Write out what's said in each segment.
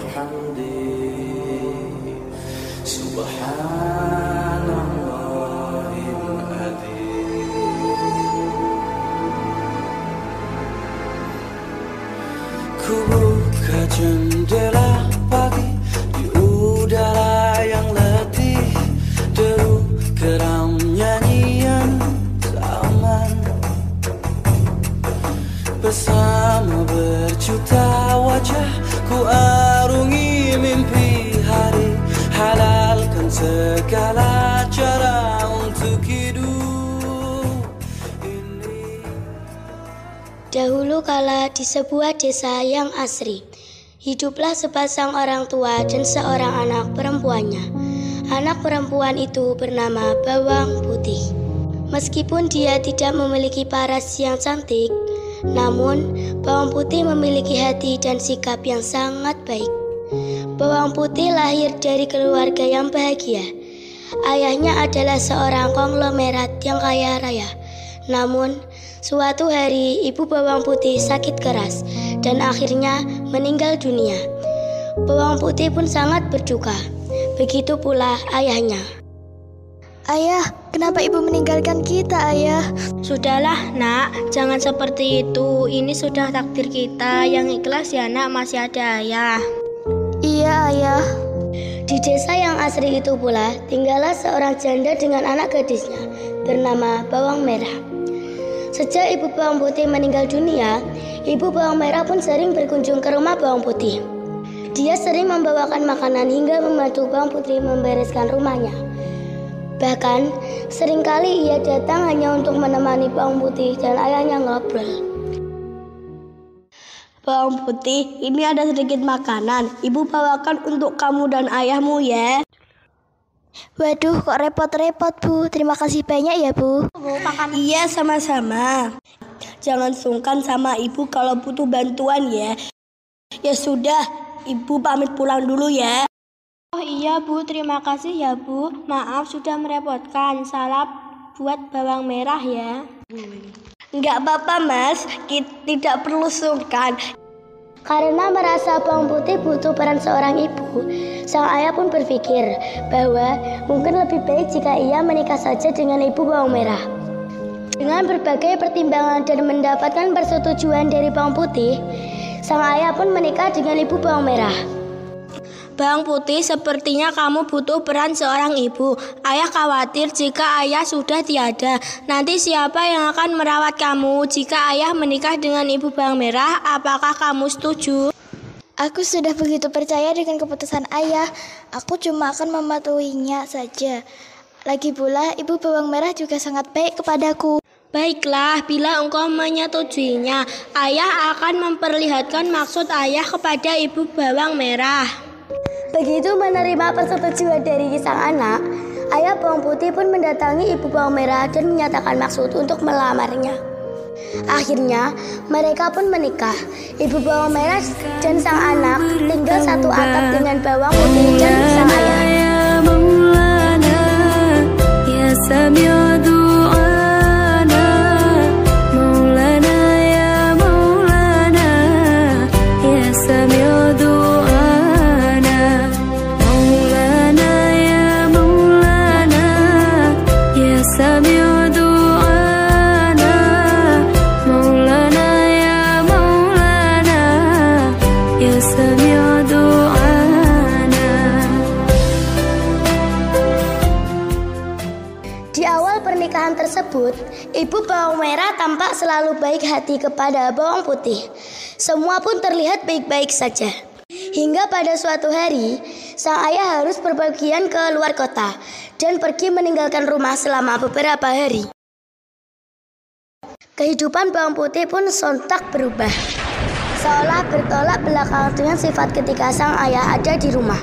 bihamdi subhanallahil adzim. Ku buka jendela pagi di udara yang letih, deru geram nyanyian zaman. Bersama berjuta wajah ku arungi mimpi hari, halalkan segala cara untuk hidup ini. Dahulu kala di sebuah desa yang asri, hiduplah sepasang orang tua dan seorang anak perempuannya. Anak perempuan itu bernama Bawang Putih. Meskipun dia tidak memiliki paras yang cantik, namun Bawang Putih memiliki hati dan sikap yang sangat baik. Bawang Putih lahir dari keluarga yang bahagia. Ayahnya adalah seorang konglomerat yang kaya raya. Namun, suatu hari ibu Bawang Putih sakit keras dan akhirnya meninggal dunia. Bawang Putih pun sangat berduka. Begitu pula ayahnya. Ayah, kenapa ibu meninggalkan kita, ayah? Sudahlah, nak, jangan seperti itu. Ini sudah takdir kita. Yang ikhlas ya, nak, masih ada ayah. Iya, ayah. Di desa yang asri itu pula tinggallah seorang janda dengan anak gadisnya bernama Bawang Merah. Sejak ibu Bawang Putih meninggal dunia, ibu Bawang Merah pun sering berkunjung ke rumah Bawang Putih. Dia sering membawakan makanan hingga membantu Bawang Putih membereskan rumahnya. Bahkan, seringkali ia datang hanya untuk menemani Bawang Putih dan ayahnya ngobrol. Bawang Putih, ini ada sedikit makanan. Ibu bawakan untuk kamu dan ayahmu ya. Waduh, kok repot-repot, Bu. Terima kasih banyak ya, Bu. Iya, sama-sama. Jangan sungkan sama ibu kalau butuh bantuan ya. Ya sudah, ibu pamit pulang dulu ya. Oh iya Bu, terima kasih ya Bu. Maaf sudah merepotkan. Salam buat Bawang Merah ya. Enggak apa-apa Mas, kita tidak perlu sungkan. Karena merasa Bawang Putih butuh peran seorang ibu, sang ayah pun berpikir bahwa mungkin lebih baik jika ia menikah saja dengan ibu Bawang Merah. Dengan berbagai pertimbangan dan mendapatkan persetujuan dari Bawang Putih, sang ayah pun menikah dengan ibu Bawang Merah. Bawang Putih, sepertinya kamu butuh peran seorang ibu. Ayah khawatir jika ayah sudah tiada. Nanti siapa yang akan merawat kamu? Jika ayah menikah dengan ibu Bawang Merah, apakah kamu setuju? Aku sudah begitu percaya dengan keputusan ayah. Aku cuma akan mematuhinya saja. Lagi pula, ibu Bawang Merah juga sangat baik kepadaku. Baiklah, bila engkau menyetujuinya, ayah akan memperlihatkan maksud ayah kepada ibu Bawang Merah. Begitu menerima persetujuan dari sang anak, ayah Bawang Putih pun mendatangi ibu Bawang Merah dan menyatakan maksud untuk melamarnya. Akhirnya, mereka pun menikah. Ibu Bawang Merah dan sang anak tinggal satu atap dengan Bawang Putih dan sang ayah. Di awal pernikahan tersebut, ibu Bawang Merah tampak selalu baik hati kepada Bawang Putih. Semua pun terlihat baik-baik saja. Hingga pada suatu hari, sang ayah harus berpergian ke luar kota dan pergi meninggalkan rumah selama beberapa hari. Kehidupan Bawang Putih pun sontak berubah, seolah bertolak belakang dengan sifat ketika sang ayah ada di rumah.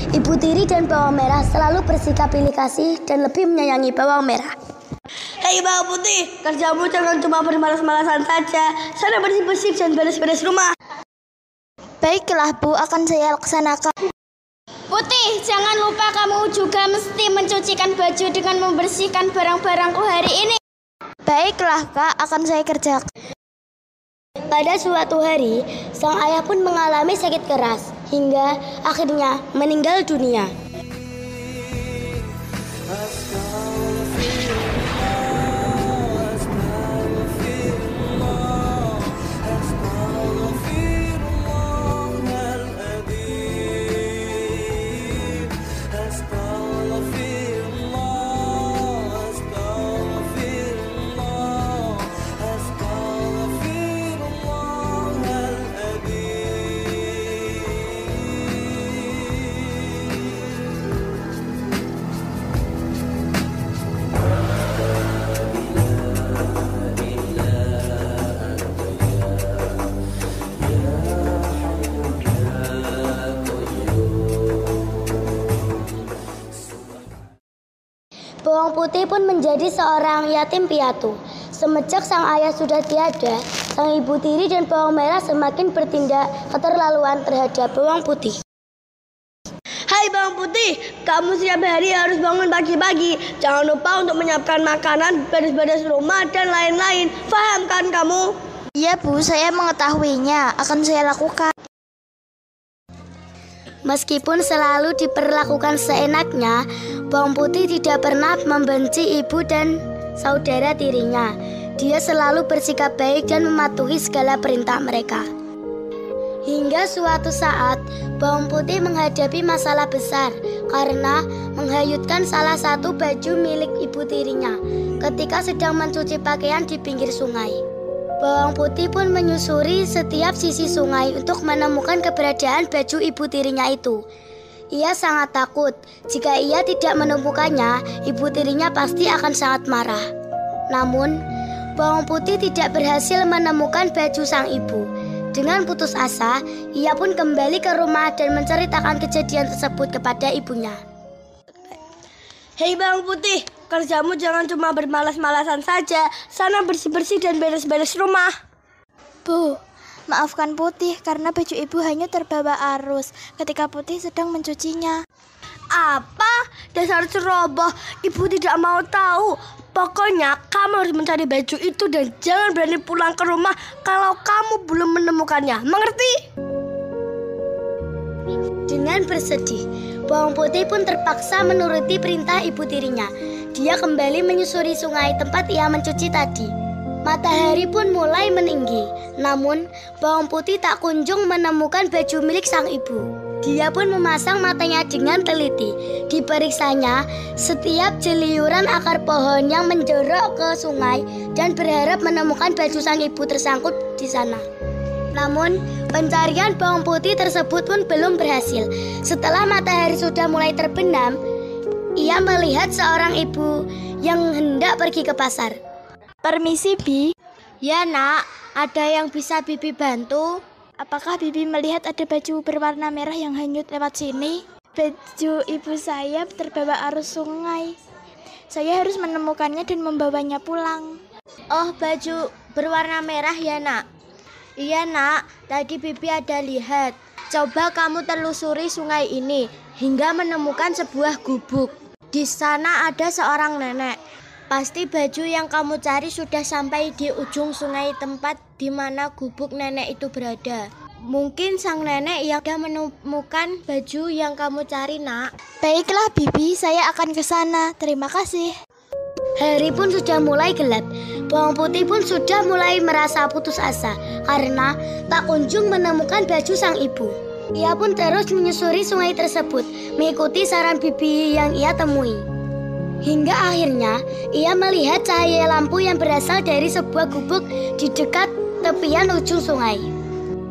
Ibu tiri dan Bawang Merah selalu bersikap pilih kasih dan lebih menyayangi Bawang Merah. Hei Bawang Putih, kerjamu jangan cuma bermalas-malasan saja. Sana bersih-bersih dan beres-beres rumah. Baiklah Bu, akan saya laksanakan. Putih, jangan lupa kamu juga mesti mencucikan baju dengan membersihkan barang-barangku hari ini. Baiklah Kak, akan saya kerjakan. Pada suatu hari, sang ayah pun mengalami sakit keras. hingga akhirnya meninggal dunia. Bawang putih pun menjadi seorang yatim piatu. Semenjak sang ayah sudah tiada, sang ibu tiri dan bawang merah semakin bertindak keterlaluan terhadap bawang putih. Hai bawang putih, kamu setiap hari harus bangun pagi-pagi. Jangan lupa untuk menyiapkan makanan, beres-beres rumah, dan lain-lain. Paham kan kamu? Iya Bu, saya mengetahuinya. Akan saya lakukan. Meskipun selalu diperlakukan seenaknya, bawang putih tidak pernah membenci ibu dan saudara tirinya. Dia selalu bersikap baik dan mematuhi segala perintah mereka. Hingga suatu saat, bawang putih menghadapi masalah besar karena menghanyutkan salah satu baju milik ibu tirinya ketika sedang mencuci pakaian di pinggir sungai. Bawang putih pun menyusuri setiap sisi sungai untuk menemukan keberadaan baju ibu tirinya itu. Ia sangat takut jika ia tidak menemukannya, ibu tirinya pasti akan sangat marah. Namun, bawang putih tidak berhasil menemukan baju sang ibu. Dengan putus asa, ia pun kembali ke rumah dan menceritakan kejadian tersebut kepada ibunya. Hei bawang putih, kerjamu jangan cuma bermalas-malasan saja. Sana bersih-bersih dan beres-beres rumah. Bu, maafkan Putih karena baju ibu hanya terbawa arus ketika Putih sedang mencucinya. Apa? Dasar ceroboh, ibu tidak mau tahu. Pokoknya kamu harus mencari baju itu dan jangan berani pulang ke rumah kalau kamu belum menemukannya. Mengerti? Dengan bersedih, bawang putih pun terpaksa menuruti perintah ibu tirinya. Dia kembali menyusuri sungai tempat ia mencuci tadi. Matahari pun mulai meninggi, namun bawang putih tak kunjung menemukan baju milik sang ibu. Dia pun memasang matanya dengan teliti. Diperiksanya setiap jeliuran akar pohon yang menjorok ke sungai dan berharap menemukan baju sang ibu tersangkut di sana. Namun, pencarian bawang putih tersebut pun belum berhasil. Setelah matahari sudah mulai terbenam, ia melihat seorang ibu yang hendak pergi ke pasar. Permisi, Bi. Ya nak, ada yang bisa Bibi bantu? Apakah Bibi melihat ada baju berwarna merah yang hanyut lewat sini? Baju ibu saya terbawa arus sungai. Saya harus menemukannya dan membawanya pulang. Oh, baju berwarna merah ya nak? Iya nak, tadi Bibi ada lihat. Coba kamu telusuri sungai ini hingga menemukan sebuah gubuk. Di sana ada seorang nenek. Pasti baju yang kamu cari sudah sampai di ujung sungai tempat di mana gubuk nenek itu berada. Mungkin sang nenek yang sudah menemukan baju yang kamu cari, nak. Baiklah, Bibi, saya akan ke sana. Terima kasih. Hari pun sudah mulai gelap. Bawang putih pun sudah mulai merasa putus asa karena tak kunjung menemukan baju sang ibu. Ia pun terus menyusuri sungai tersebut, mengikuti saran Bibi yang ia temui. Hingga akhirnya ia melihat cahaya lampu yang berasal dari sebuah gubuk di dekat tepian ujung sungai.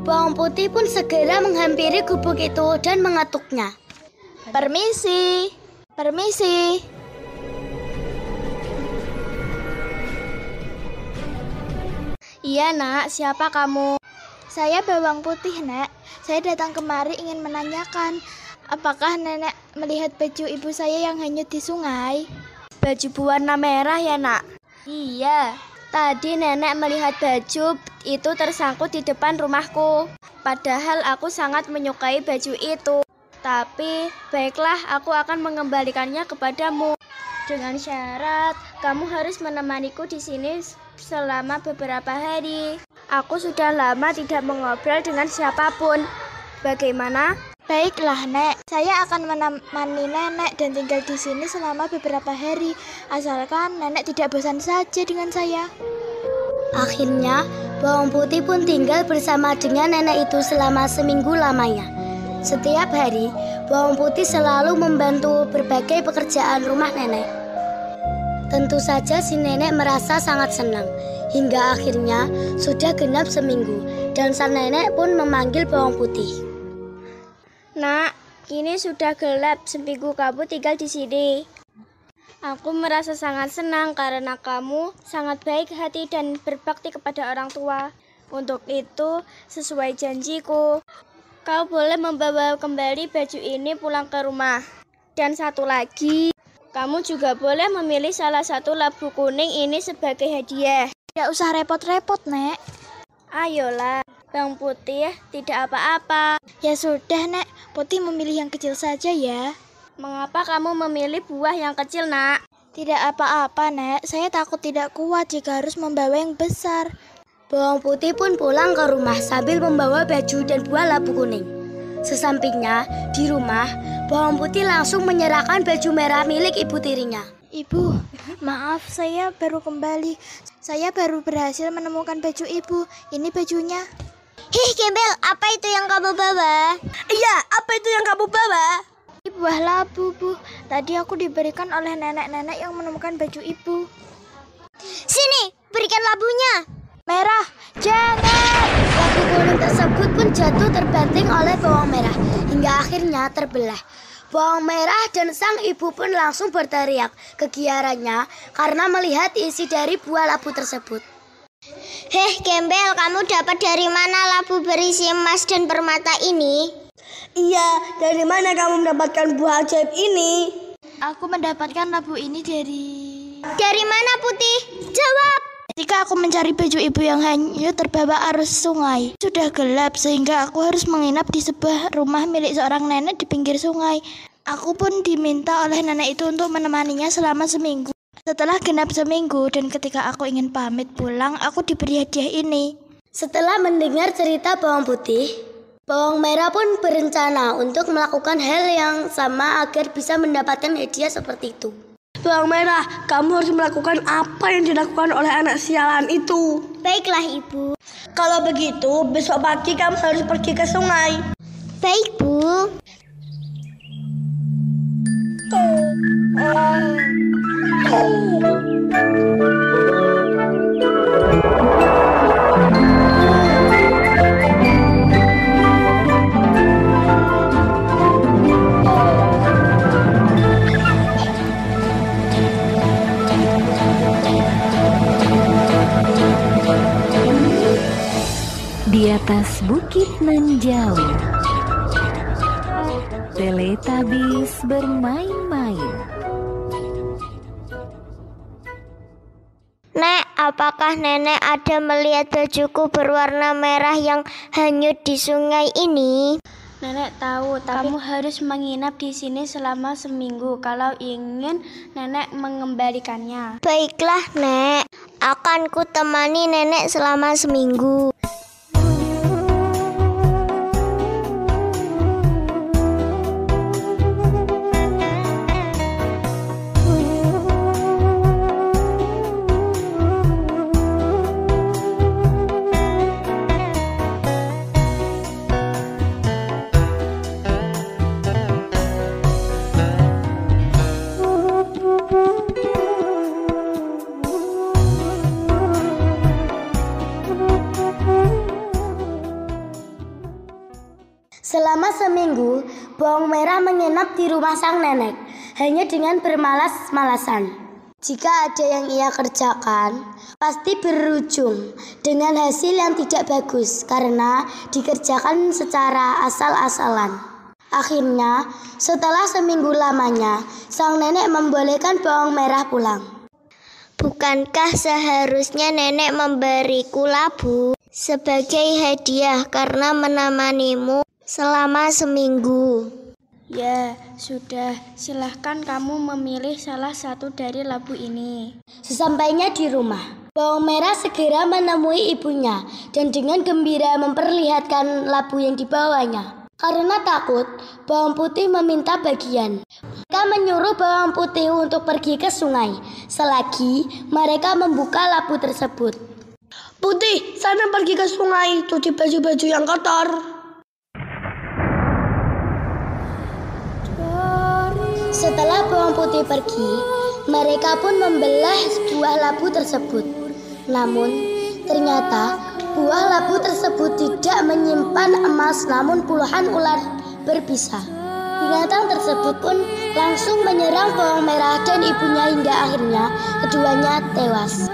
Bawang putih pun segera menghampiri gubuk itu dan mengetuknya. Permisi. Permisi. Iya nak, siapa kamu? Saya bawang putih, Nek. Saya datang kemari ingin menanyakan, apakah nenek melihat baju ibu saya yang hanyut di sungai? Baju berwarna merah ya nak? Iya, tadi nenek melihat baju itu tersangkut di depan rumahku. Padahal aku sangat menyukai baju itu. Tapi baiklah, aku akan mengembalikannya kepadamu. Dengan syarat, kamu harus menemaniku di sini selama beberapa hari. Aku sudah lama tidak mengobrol dengan siapapun. Bagaimana? Baiklah, Nek. Saya akan menemani Nenek dan tinggal di sini selama beberapa hari. Asalkan Nenek tidak bosan saja dengan saya. Akhirnya, bawang putih pun tinggal bersama dengan nenek itu selama seminggu lamanya. Setiap hari, bawang putih selalu membantu berbagai pekerjaan rumah nenek. Tentu saja si nenek merasa sangat senang. Hingga akhirnya sudah genap seminggu dan sang nenek pun memanggil bawang putih. Nak, ini sudah gelap, seminggu kamu tinggal di sini. Aku merasa sangat senang karena kamu sangat baik hati dan berbakti kepada orang tua. Untuk itu, sesuai janjiku, kau boleh membawa kembali baju ini pulang ke rumah. Dan satu lagi, kamu juga boleh memilih salah satu labu kuning ini sebagai hadiah. Tidak usah repot-repot, Nek. Ayolah, bawang putih tidak apa-apa. Ya sudah, Nek. Putih memilih yang kecil saja ya. Mengapa kamu memilih buah yang kecil, Nak? Tidak apa-apa, Nek. Saya takut tidak kuat jika harus membawa yang besar. Bawang putih pun pulang ke rumah sambil membawa baju dan buah labu kuning. Sesampainya di rumah, bawang putih langsung menyerahkan baju merah milik ibu tirinya. Ibu, maaf saya baru kembali. Saya baru berhasil menemukan baju ibu. Ini bajunya. Hih, Gembel, apa itu yang kamu bawa? Iya, apa itu yang kamu bawa? Buah labu, Bu. Tadi aku diberikan oleh nenek-nenek yang menemukan baju ibu. Sini, berikan labunya. Merah, jangan! Labu kuning tersebut pun jatuh terbanting oleh bawang merah hingga akhirnya terbelah. Bawang merah dan sang ibu pun langsung berteriak kegiarannya karena melihat isi dari buah labu tersebut. Heh, Gembel, kamu dapat dari mana labu berisi emas dan permata ini? Iya, dari mana kamu mendapatkan buah ajaib ini? Aku mendapatkan labu ini Dari mana, Putih? Jawab! ketika aku mencari baju ibu yang hanyut terbawa arus sungai. Sudah gelap sehingga aku harus menginap di sebuah rumah milik seorang nenek di pinggir sungai. Aku pun diminta oleh nenek itu untuk menemaninya selama seminggu. Setelah genap seminggu dan ketika aku ingin pamit pulang, aku diberi hadiah ini. Setelah mendengar cerita bawang putih, bawang merah pun berencana untuk melakukan hal yang sama agar bisa mendapatkan hadiah seperti itu. Bawang merah, kamu harus melakukan apa yang dilakukan oleh anak sialan itu. Baiklah, Ibu. Kalau begitu, besok pagi kamu harus pergi ke sungai. Baik, Bu. Di atas bukit nan jauh, Teletubbies bermain-main. Nek, apakah nenek ada melihat bajuku berwarna merah yang hanyut di sungai ini? Nenek tahu, tapi kamu harus menginap di sini selama seminggu kalau ingin nenek mengembalikannya. Baiklah, Nek. Akan ku temani nenek selama seminggu. Selama seminggu, bawang merah menginap di rumah sang nenek hanya dengan bermalas-malasan. Jika ada yang ia kerjakan, pasti berujung dengan hasil yang tidak bagus karena dikerjakan secara asal-asalan. Akhirnya, setelah seminggu lamanya, sang nenek membolehkan bawang merah pulang. Bukankah seharusnya nenek memberiku labu sebagai hadiah karena menemanimu selama seminggu? Ya, sudah. Silahkan kamu memilih salah satu dari labu ini. Sesampainya di rumah, bawang merah segera menemui ibunya dan dengan gembira memperlihatkan labu yang dibawanya. Karena takut, bawang putih meminta bagian. Mereka menyuruh bawang putih untuk pergi ke sungai. Selagi mereka membuka labu tersebut. Putih, sana pergi ke sungai, cuci baju-baju yang kotor. Setelah bawang putih pergi, mereka pun membelah buah labu tersebut. Namun, ternyata buah labu tersebut tidak menyimpan emas, namun puluhan ular berbisa. Binatang tersebut pun langsung menyerang bawang merah dan ibunya hingga akhirnya keduanya tewas.